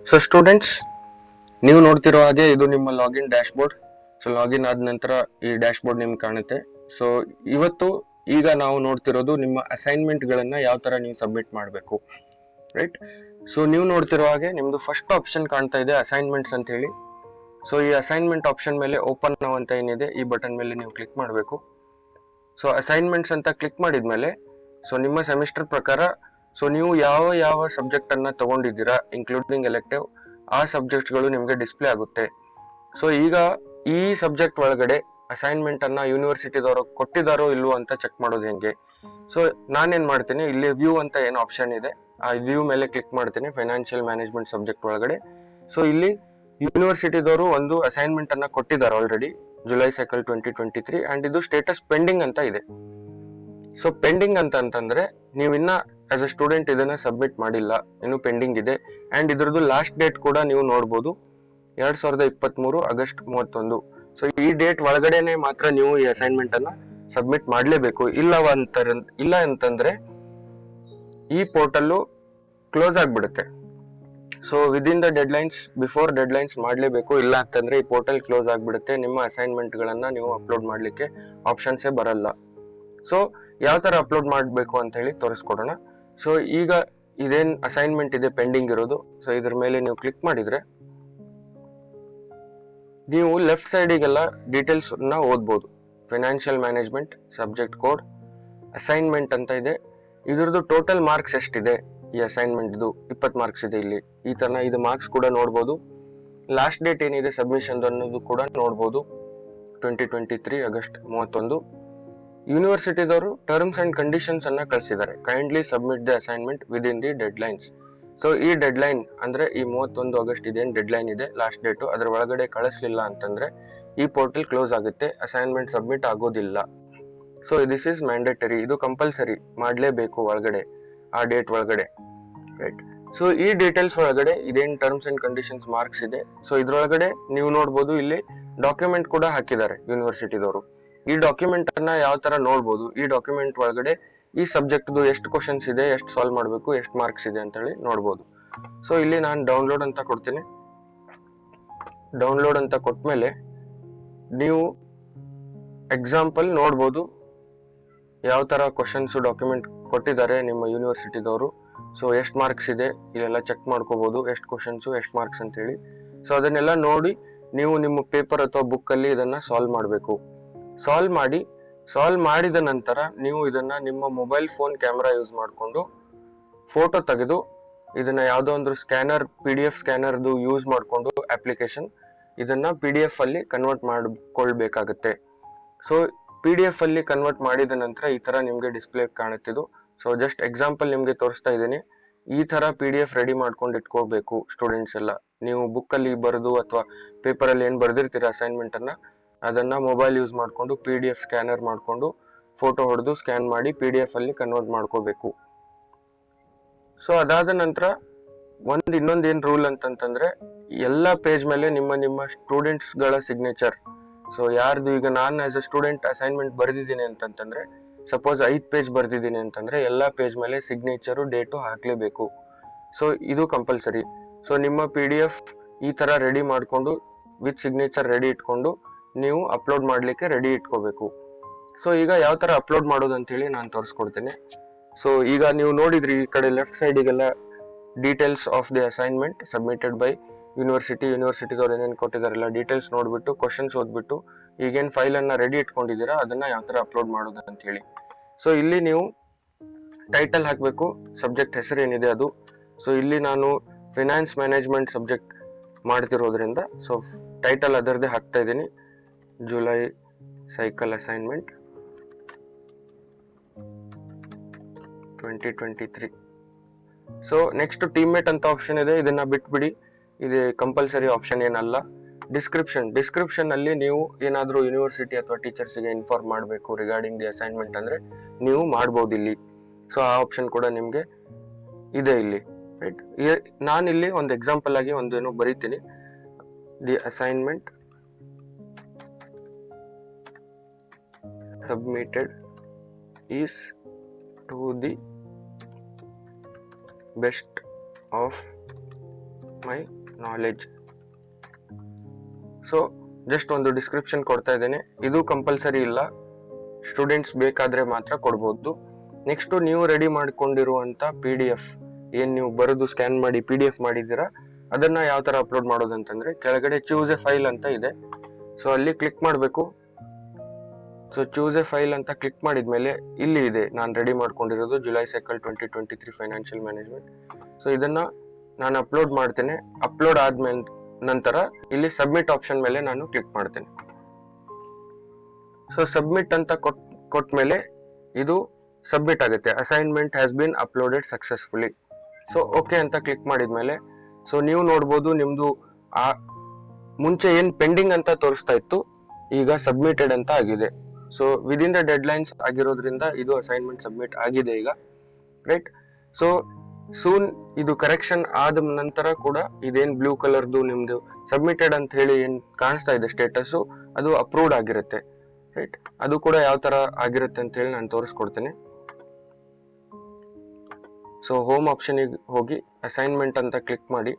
So students, ನೀವು ನೋಡ್ತಿರೋ ಹಾಗೆ ಇದು ನಿಮ್ಮ login dash board. So login ಆದ ನಂತರ ಈ ಡ್ಯಾಶ್ ಬೋರ್ಡ್ ನಿಮ್ಗೆ ಕಾಣುತ್ತೆ. ಸೊ ಇವತ್ತು ಈಗ ನಾವು ನೋಡ್ತಿರೋದು ನಿಮ್ಮ ಅಸೈನ್ಮೆಂಟ್ ಗಳನ್ನ ಯಾವ ತರ ನೀವು ಸಬ್ಮಿಟ್ ಮಾಡಬೇಕು, ರೈಟ್? ಸೊ ನೀವು ನೋಡ್ತಿರೋ ಹಾಗೆ ನಿಮ್ದು ಫಸ್ಟ್ ಆಪ್ಷನ್ ಕಾಣ್ತಾ ಇದೆ ಅಸೈನ್ಮೆಂಟ್ಸ್ ಅಂತ ಹೇಳಿ. ಸೊ ಈ ಅಸೈನ್ಮೆಂಟ್ ಆಪ್ಷನ್ ಮೇಲೆ ಓಪನ್ ನೌ ಅಂತ ಏನಿದೆ ಈ ಬಟನ್ ಮೇಲೆ ನೀವು ಕ್ಲಿಕ್ ಮಾಡಬೇಕು. ಸೊ ಅಸೈನ್ಮೆಂಟ್ಸ್ ಅಂತ ಕ್ಲಿಕ್ ಮಾಡಿದ್ಮೇಲೆ ಸೊ ನಿಮ್ಮ ಸೆಮಿಸ್ಟರ್ ಪ್ರಕಾರ ಸೊ ನೀವು ಯಾವ ಯಾವ ಸಬ್ಜೆಕ್ಟ್ ಅನ್ನ ತಗೊಂಡಿದ್ದೀರಾ ಇನ್ಕ್ಲೂಡಿಂಗ್ ಎಲೆಕ್ಟಿವ್, ಆ ಸಬ್ಜೆಕ್ಟ್ಗಳು ನಿಮಗೆ ಡಿಸ್ಪ್ಲೇ ಆಗುತ್ತೆ. ಸೊ ಈಗ ಈ ಸಬ್ಜೆಕ್ಟ್ ಒಳಗಡೆ ಅಸೈನ್ಮೆಂಟ್ ಅನ್ನ ಯೂನಿವರ್ಸಿಟಿದವರು ಕೊಟ್ಟಿದಾರೋ ಇಲ್ವೋ ಅಂತ ಚೆಕ್ ಮಾಡೋದು ಹೆಂಗೆ? ಸೊ ನಾನೇನ್ ಮಾಡ್ತೀನಿ, ಇಲ್ಲಿ ವ್ಯೂ ಅಂತ ಏನು ಆಪ್ಷನ್ ಇದೆ ಆ ವ್ಯೂ ಮೇಲೆ ಕ್ಲಿಕ್ ಮಾಡ್ತೀನಿ ಫೈನಾನ್ಷಿಯಲ್ ಮ್ಯಾನೇಜ್ಮೆಂಟ್ ಸಬ್ಜೆಕ್ಟ್ ಒಳಗಡೆ. ಸೊ ಇಲ್ಲಿ ಯೂನಿವರ್ಸಿಟಿದವರು ಒಂದು ಅಸೈನ್ಮೆಂಟ್ ಅನ್ನ ಕೊಟ್ಟಿದ್ದಾರೆ ಆಲ್ರೆಡಿ ಜುಲೈ ಸೈಕಲ್ 2023 ಅಂಡ್ ಇದು ಸ್ಟೇಟಸ್ ಪೆಂಡಿಂಗ್ ಅಂತ ಇದೆ. ಸೊ ಪೆಂಡಿಂಗ್ ಅಂತಂದ್ರೆ ನೀವು ಇನ್ನ ಆಸ್ ಅ ಸ್ಟೂಡೆಂಟ್ ಇದನ್ನ ಸಬ್ಮಿಟ್ ಮಾಡಿಲ್ಲ, ಇನ್ನು ಪೆಂಡಿಂಗ್ ಇದೆ. ಅಂಡ್ ಇದ್ರದ್ದು ಲಾಸ್ಟ್ ಡೇಟ್ ಕೂಡ ನೀವು ನೋಡ್ಬೋದು 2023 ಆಗಸ್ಟ್ 31. ಸೊ ಈ ಡೇಟ್ ಒಳಗಡೆನೆ ಮಾತ್ರ ನೀವು ಈ ಅಸೈನ್ಮೆಂಟ್ ಅನ್ನ ಸಬ್ಮಿಟ್ ಮಾಡ್ಲೇಬೇಕು. ಇಲ್ಲ ಅಂತಂದ್ರೆ ಈ ಪೋರ್ಟಲ್ ಕ್ಲೋಸ್ ಆಗ್ಬಿಡುತ್ತೆ. So within the deadlines, before deadlines ಮಾಡ್ಲೇಬೇಕು, ಇಲ್ಲ ಅಂತಂದ್ರೆ ಈ ಪೋರ್ಟಲ್ ಕ್ಲೋಸ್ ಆಗ್ಬಿಡುತ್ತೆ. ನಿಮ್ಮ ಅಸೈನ್ಮೆಂಟ್ ಗಳನ್ನ ನೀವು ಅಪ್ಲೋಡ್ ಮಾಡ್ಲಿಕ್ಕೆ ಆಪ್ಷನ್ಸೇ ಬರಲ್ಲ. ಸೊ ಯಾವ ತರ ಅಪ್ಲೋಡ್ ಮಾಡಬೇಕು ಅಂತ ಹೇಳಿ ತೋರಿಸ್ಕೊಡೋಣ. ಸೊ ಈಗ ಇದೇನ್ ಅಸೈನ್ಮೆಂಟ್ ಇದೆ ಪೆಂಡಿಂಗ್ ಇರೋದು, ಸೊ ಇದ್ರ ಮೇಲೆ ನೀವು ಕ್ಲಿಕ್ ಮಾಡಿದ್ರೆ ನೀವು ಲೆಫ್ಟ್ ಸೈಡಿಗೆಲ್ಲ ಡೀಟೇಲ್ಸ್ ನ ಓದ್ಬೋದು. Financial management subject code assignment ಅಂತ ಇದೆ. ಇದ್ರದ್ದು ಟೋಟಲ್ ಮಾರ್ಕ್ಸ್ ಎಷ್ಟಿದೆ, ಈ ಅಸೈನ್ಮೆಂಟ್ 20 ಮಾರ್ಕ್ಸ್ ಇದೆ. ಇಲ್ಲಿ ಈ ತರ ಇದು ಮಾರ್ಕ್ಸ್ ಕೂಡ ನೋಡ್ಬೋದು. ಲಾಸ್ಟ್ ಡೇಟ್ ಏನಿದೆ ಸಬ್ಮಿಷನ್ ಅನ್ನೋದು ಕೂಡ ನೋಡ್ಬೋದು, 2023 ಆಗಸ್ಟ್ 31. ಯೂನಿವರ್ಸಿಟಿದವರು ಟರ್ಮ್ಸ್ ಅಂಡ್ ಕಂಡೀಷನ್ಸ್ ಅನ್ನ ಕಳಿಸಿದ್ದಾರೆ, kindly submit the assignment with in the dead lines. So ಈ ಡೆಡ್ ಲೈನ್ ಅಂದ್ರೆ ಈ 31 ಆಗಸ್ಟ್ ಇದೇನು ಡೆಡ್ ಲೈನ್ ಇದೆ ಲಾಸ್ಟ್ ಡೇಟು, ಅದ್ರ ಒಳಗಡೆ ಕಳಿಸ್ಲಿಲ್ಲ ಅಂತಂದ್ರೆ ಈ ಪೋರ್ಟಲ್ ಕ್ಲೋಸ್ ಆಗುತ್ತೆ, ಅಸೈನ್ಮೆಂಟ್ ಸಬ್ಮಿಟ್ ಆಗೋದಿಲ್ಲ. ಸೊ ದಿಸ್ ಇಸ್ ಮ್ಯಾಂಡೇಟರಿ, ಇದು ಕಂಪಲ್ಸರಿ ಮಾಡಲೇಬೇಕು ಒಳಗಡೆ, ಆ ಡೇಟ್ ಒಳಗಡೆ, ರೈಟ್? ಸೊ ಈ ಡೀಟೇಲ್ಸ್ ಒಳಗಡೆ ಇದೇನ್ ಟರ್ಮ್ಸ್ ಅಂಡ್ ಕಂಡೀಷನ್ಸ್ ಮಾರ್ಕ್ಸ್ ಇದೆ. ಸೊ ಇದ್ರೊಳಗಡೆ ನೀವು ನೋಡ್ಬೋದು ಇಲ್ಲಿ ಡಾಕ್ಯುಮೆಂಟ್ ಕೂಡ ಹಾಕಿದ್ದಾರೆ ಯೂನಿವರ್ಸಿಟಿದವರು. ಈ ಡಾಕ್ಯುಮೆಂಟ್ ಅನ್ನ ಯಾವ ತರ ನೋಡ್ಬೋದು, ಈ ಡಾಕ್ಯುಮೆಂಟ್ ಒಳಗಡೆ ಈ ಸಬ್ಜೆಕ್ಟ್ ಎಷ್ಟು ಕ್ವಶನ್ಸ್ ಇದೆ, ಎಷ್ಟು ಸಾಲ್ವ್ ಮಾಡಬೇಕು, ಎಷ್ಟು ಮಾರ್ಕ್ಸ್ ಇದೆ ಅಂತ ಹೇಳಿ ನೋಡ್ಬೋದು. ಸೊ ಇಲ್ಲಿ ನಾನು ಡೌನ್ಲೋಡ್ ಅಂತ ಕೊಡ್ತೀನಿ. ಡೌನ್ಲೋಡ್ ಅಂತ ಕೊಟ್ಮೇಲೆ ನೀವು ಎಕ್ಸಾಂಪಲ್ ನೋಡ್ಬೋದು ಯಾವ ತರ ಕ್ವಶನ್ಸ್ ಡಾಕ್ಯುಮೆಂಟ್ ಕೊಟ್ಟಿದ್ದಾರೆ ನಿಮ್ಮ ಯೂನಿವರ್ಸಿಟಿದವರು. ಸೊ ಎಷ್ಟು ಮಾರ್ಕ್ಸ್ ಇದೆ ಇಲ್ಲೆಲ್ಲ ಚೆಕ್ ಮಾಡ್ಕೋಬಹುದು, ಎಷ್ಟು ಕ್ವಶನ್ಸ್ ಎಷ್ಟು ಮಾರ್ಕ್ಸ್ ಅಂತ ಹೇಳಿ. ಸೊ ಅದನ್ನೆಲ್ಲ ನೋಡಿ ನೀವು ನಿಮ್ಮ ಪೇಪರ್ ಅಥವಾ ಬುಕ್ ಅಲ್ಲಿ ಇದನ್ನ ಸಾಲ್ವ್ ಮಾಡಬೇಕು. ಸಾಲ್ವ್ ಮಾಡಿದ ನಂತರ ನೀವು ಇದನ್ನ ನಿಮ್ಮ ಮೊಬೈಲ್ ಫೋನ್ ಕ್ಯಾಮೆರಾ ಯೂಸ್ ಮಾಡಿಕೊಂಡು ಫೋಟೋ ತೆಗೆದು ಇದನ್ನ ಯಾವುದೋ ಒಂದು ಸ್ಕ್ಯಾನರ್, PDF ಸ್ಕ್ಯಾನರ್ದು ಯೂಸ್ ಮಾಡಿಕೊಂಡು ಅಪ್ಲಿಕೇಶನ್ ಇದನ್ನ PDF ಅಲ್ಲಿ ಕನ್ವರ್ಟ್ ಮಾಡ್ಕೊಳ್ಬೇಕಾಗತ್ತೆ. ಸೊ PDF ಅಲ್ಲಿ ಕನ್ವರ್ಟ್ ಮಾಡಿದ ನಂತರ ಈ ತರ ನಿಮ್ಗೆ ಡಿಸ್ಪ್ಲೇ ಕಾಣುತ್ತಿದ್ದು. ಸೊ ಜಸ್ಟ್ ಎಕ್ಸಾಂಪಲ್ ನಿಮ್ಗೆ ತೋರಿಸ್ತಾ ಇದ್ದೀನಿ. ಈ ತರ PDF ರೆಡಿ ಮಾಡ್ಕೊಂಡು ಇಟ್ಕೋಬೇಕು ಸ್ಟೂಡೆಂಟ್ಸ್ ಎಲ್ಲ. ನೀವು ಬುಕ್ ಅಲ್ಲಿ ಬರೆದು ಅಥವಾ ಪೇಪರ್ ಅಲ್ಲಿ ಏನ್ ಬರ್ದಿರ್ತೀರ ಅಸೈನ್ಮೆಂಟ್ ಅನ್ನ, ಅದನ್ನ ಮೊಬೈಲ್ ಯೂಸ್ ಮಾಡ್ಕೊಂಡು PDF ಸ್ಕ್ಯಾನರ್ ಮಾಡ್ಕೊಂಡು ಫೋಟೋ ಹೊಡೆದು ಸ್ಕ್ಯಾನ್ ಮಾಡಿ PDF ಅಲ್ಲಿ ಕನ್ವರ್ಟ್ ಮಾಡ್ಕೋಬೇಕು. ಸೊ ಅದಾದ ನಂತರ ಇನ್ನೊಂದು ಏನ್ ರೂಲ್ ಅಂತಂತಂದ್ರೆ ಎಲ್ಲ ಪೇಜ್ ಮೇಲೆ ನಿಮ್ಮ ಸ್ಟೂಡೆಂಟ್ಸ್ ಗಳ ಸಿಗ್ನೇಚರ್. ಸೊ ಯಾರ್ದು, ಈಗ ನಾನು ಆಸ್ ಅ ಸ್ಟೂಡೆಂಟ್ ಅಸೈನ್ಮೆಂಟ್ ಬರೆದಿದ್ದೀನಿ ಅಂತಂತಂದ್ರೆ, ಸಪೋಸ್ 5 ಪೇಜ್ ಬರ್ದಿದ್ದೀನಿ ಅಂತಂದ್ರೆ ಎಲ್ಲಾ ಪೇಜ್ ಮೇಲೆ ಸಿಗ್ನೇಚರು ಡೇಟು ಹಾಕ್ಲೇಬೇಕು. ಸೊ ಇದು ಕಂಪಲ್ಸರಿ. ಸೊ ನಿಮ್ಮ PDF ಈ ತರ ರೆಡಿ ಮಾಡ್ಕೊಂಡು ವಿತ್ ಸಿಗ್ನೇಚರ್ ರೆಡಿ ಇಟ್ಕೊಂಡು ನೀವು ಅಪ್ಲೋಡ್ ಮಾಡ್ಲಿಕ್ಕೆ ರೆಡಿ ಇಟ್ಕೋಬೇಕು. ಸೊ ಈಗ ಯಾವ ತರ ಅಪ್ಲೋಡ್ ಮಾಡೋದು ಅಂತ ಹೇಳಿ ನಾನು ತೋರಿಸ್ಕೊಡ್ತೀನಿ. ಸೊ ಈಗ ನೀವು ನೋಡಿದ್ರಿ ಈ ಕಡೆ ಲೆಫ್ಟ್ ಸೈಡಿಗೆಲ್ಲ details of the assignment submitted by ಯೂನಿವರ್ಸಿಟಿದವ್ರು ಏನೇನು ಕೊಟ್ಟಿದಾರಲ್ಲ ಡೀಟೇಲ್ಸ್ ನೋಡ್ಬಿಟ್ಟು ಕ್ವಶನ್ಸ್ ಓದ್ಬಿಟ್ಟು ಈಗೇನ್ ಫೈಲ್ ಅನ್ನ ರೆಡಿ ಇಟ್ಕೊಂಡಿದ್ದೀರಾ ಅದನ್ನ ಯಾವ ತರ ಅಪ್ಲೋಡ್ ಮಾಡೋದು ಅಂತ ಹೇಳಿ. ಸೊ ಇಲ್ಲಿ ನೀವು ಟೈಟಲ್ ಹಾಕ್ಬೇಕು, ಸಬ್ಜೆಕ್ಟ್ ಹೆಸರು ಏನಿದೆ ಅದು. ಸೊ ಇಲ್ಲಿ ನಾನು ಫೈನಾನ್ಸ್ ಮ್ಯಾನೇಜ್ಮೆಂಟ್ ಸಬ್ಜೆಕ್ಟ್ ಮಾಡ್ತಿರೋದ್ರಿಂದ ಸೊ ಟೈಟಲ್ ಅದರದೇ ಹಾಕ್ತಾ ಇದ್ದೀನಿ, July cycle assignment 2023. So next teammate ಅಂತ ಆಪ್ಷನ್ ಇದೆ, ಇದನ್ನ ಬಿಟ್ಬಿಡಿ, ಇದು ಕಂಪಲ್ಸರಿ ಆಪ್ಷನ್ ಏನಲ್ಲ. ಡಿಸ್ಕ್ರಿಪ್ಷನ್ ಅಲ್ಲಿ ನೀವು ಏನಾದ್ರೂ ಯೂನಿವರ್ಸಿಟಿ ಅಥವಾ ಟೀಚರ್ಸ್ಗೆ ಇನ್ಫಾರ್ಮ್ ಮಾಡಬೇಕು ರಿಗಾರ್ಡಿಂಗ್ ದಿ ಅಸೈನ್ಮೆಂಟ್ ಅಂದ್ರೆ ನೀವು ಮಾಡ್ಬೋದು ಇಲ್ಲಿ. ಸೊ ಆ ಆಪ್ಷನ್ ಕೂಡ ನಿಮ್ಗೆ ಇದೆ ಇಲ್ಲಿ, ರೈಟ್? ನಾನಿಲ್ಲಿ ಒಂದು ಎಕ್ಸಾಂಪಲ್ ಆಗಿ ಒಂದೇನೋ ಬರೀತೀನಿ, the assignment submitted is to the best of my knowledge. So just ಒಂದು ಡಿಸ್ಕ್ರಿಪ್ಷನ್ ಕೊಡ್ತಾ ಇದ್ದೇನೆ, ಇದು ಕಂಪಲ್ಸರಿ ಇಲ್ಲ, ಸ್ಟೂಡೆಂಟ್ಸ್ ಬೇಕಾದ್ರೆ ಮಾತ್ರ ಕೊಡ್ಬೋದು. ನೆಕ್ಸ್ಟ್ ನೀವು ರೆಡಿ ಮಾಡ್ಕೊಂಡಿರುವಂತ PDF ಏನ್ ನೀವು ಬರೆದು ಸ್ಕ್ಯಾನ್ ಮಾಡಿ PDF ಮಾಡಿದ್ದೀರಾ, ಅದನ್ನ ಯಾವ ತರ ಅಪ್ಲೋಡ್ ಮಾಡೋದಂತಂದ್ರೆ ಕೆಳಗಡೆ ಚೂಸ್ ಎ ಫೈಲ್ ಅಂತ ಇದೆ. ಸೊ ಅಲ್ಲಿ ಕ್ಲಿಕ್ ಮಾಡಬೇಕು. ಸೊ ಚೂಸ್ ಎ ಫೈಲ್ ಅಂತ ಕ್ಲಿಕ್ ಮಾಡಿದ್ಮೇಲೆ ಇಲ್ಲಿ ಇದೆ ನಾನು ರೆಡಿ ಮಾಡ್ಕೊಂಡಿರೋದು July cycle 2023 financial management. So ಇದನ್ನ ನಾನು ಅಪ್ಲೋಡ್ ಮಾಡ್ತೇನೆ. ಅಪ್ಲೋಡ್ ಆದ್ಮೇಲೆ ನಂತರ ಇಲ್ಲಿ ಸಬ್ಮಿಟ್ ಆಪ್ಷನ್ ಮೇಲೆ ನಾನು ಕ್ಲಿಕ್ ಮಾಡ್ತೇನೆ. ಸೊ ಸಬ್ಮಿಟ್ ಅಂತ ಕೊಟ್ಮೇಲೆ ಇದು ಸಬ್ಮಿಟ್ ಆಗುತ್ತೆ. Assignment has been uploaded successfully. So okay ಅಂತ ಕ್ಲಿಕ್ ಮಾಡಿದ್ಮೇಲೆ ಸೊ ನೀವು ನೋಡ್ಬೋದು ನಿಮ್ದು ಆ ಮುಂಚೆ ಏನ್ ಪೆಂಡಿಂಗ್ ಅಂತ ತೋರಿಸ್ತಾ ಇತ್ತು, ಈಗ ಸಬ್ಮಿಟೆಡ್ ಅಂತ ಆಗಿದೆ. So within the dead lines ಆಗಿರೋದ್ರಿಂದ ಇದು ಅಸೈನ್ಮೆಂಟ್ ಸಬ್ಮಿಟ್ ಆಗಿದೆ ಈಗ, ರೈಟ್. ಸೊ ಸೂನ್ ಇದು ಕರೆಕ್ಷನ್ ಆದ ನಂತರ ಕೂಡ ಇದೇನ್ ಬ್ಲೂ ಕಲರ್ದು ನಿಮ್ದು ಸಬ್ಮಿಟೆಡ್ ಅಂತ ಹೇಳಿ ಏನ್ ಕಾಣಿಸ್ತಾ ಇದೆ ಸ್ಟೇಟಸ್, ಅದು ಅಪ್ರೂವ್ಡ್ ಆಗಿರುತ್ತೆ, ರೈಟ್. ಅದು ಕೂಡ ಯಾವ ತರ ಆಗಿರುತ್ತೆ ಅಂತ ಹೇಳಿ ನಾನು ತೋರಿಸ್ಕೊಡ್ತೇನೆ. ಸೊ ಹೋಮ್ ಆಪ್ಷನಿಗೆ ಹೋಗಿ ಅಸೈನ್ಮೆಂಟ್ ಅಂತ ಕ್ಲಿಕ್ ಮಾಡಿ.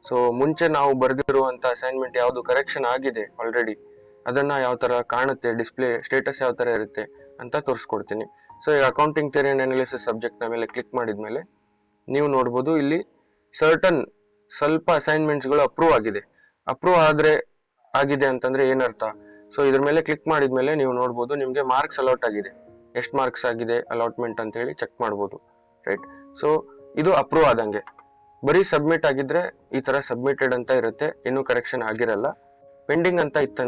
ಸೊ ಮುಂಚೆ ನಾವು ಬರೆದಿರುವಂತ ಅಸೈನ್ಮೆಂಟ್ ಯಾವ್ದು ಕರೆಕ್ಷನ್ ಆಗಿದೆ ಆಲ್ರೆಡಿ, ಅದನ್ನ ಯಾವ ತರ ಕಾಣುತ್ತೆ, ಡಿಸ್ಪ್ಲೇ ಸ್ಟೇಟಸ್ ಯಾವ ತರ ಇರುತ್ತೆ ಅಂತ ತೋರಿಸ್ಕೊಡ್ತೀನಿ. ಸೊ ಈಗ accounting theory and analysis subject ನ ಮೇಲೆ ಕ್ಲಿಕ್ ಮಾಡಿದ್ಮೇಲೆ ನೀವು ನೋಡ್ಬೋದು ಇಲ್ಲಿ ಸರ್ಟನ್ ಸ್ವಲ್ಪ ಅಸೈನ್ಮೆಂಟ್ಸ್ ಗಳು ಅಪ್ರೂವ್ ಆಗಿದೆ. ಅಪ್ರೂವ್ ಆಗಿದೆ ಅಂತಂದ್ರೆ ಏನರ್ಥ? ಸೊ ಇದ್ರ ಮೇಲೆ ಕ್ಲಿಕ್ ಮಾಡಿದ್ಮೇಲೆ ನೀವು ನೋಡ್ಬೋದು ನಿಮ್ಗೆ ಮಾರ್ಕ್ಸ್ ಅಲಾಟ್ ಆಗಿದೆ, ಎಷ್ಟು ಮಾರ್ಕ್ಸ್ ಆಗಿದೆ ಅಲಾಟ್ಮೆಂಟ್ ಅಂತ ಹೇಳಿ ಚೆಕ್ ಮಾಡ್ಬೋದು, ರೈಟ್. ಸೊ ಇದು ಅಪ್ರೂವ್ ಆದಂಗೆ. ಬರೀ ಸಬ್ಮಿಟ್ ಆಗಿದ್ರೆ ಈ ತರ ಸಬ್ಮಿಟೆಡ್ ಅಂತ ಇರುತ್ತೆ, ಇನ್ನೂ ಕರೆಕ್ಷನ್ ಆಗಿರಲ್ಲ. ಪೆಂಡಿಂಗ್ ಅಂತ ಇತ್ತಂದ್ರೆ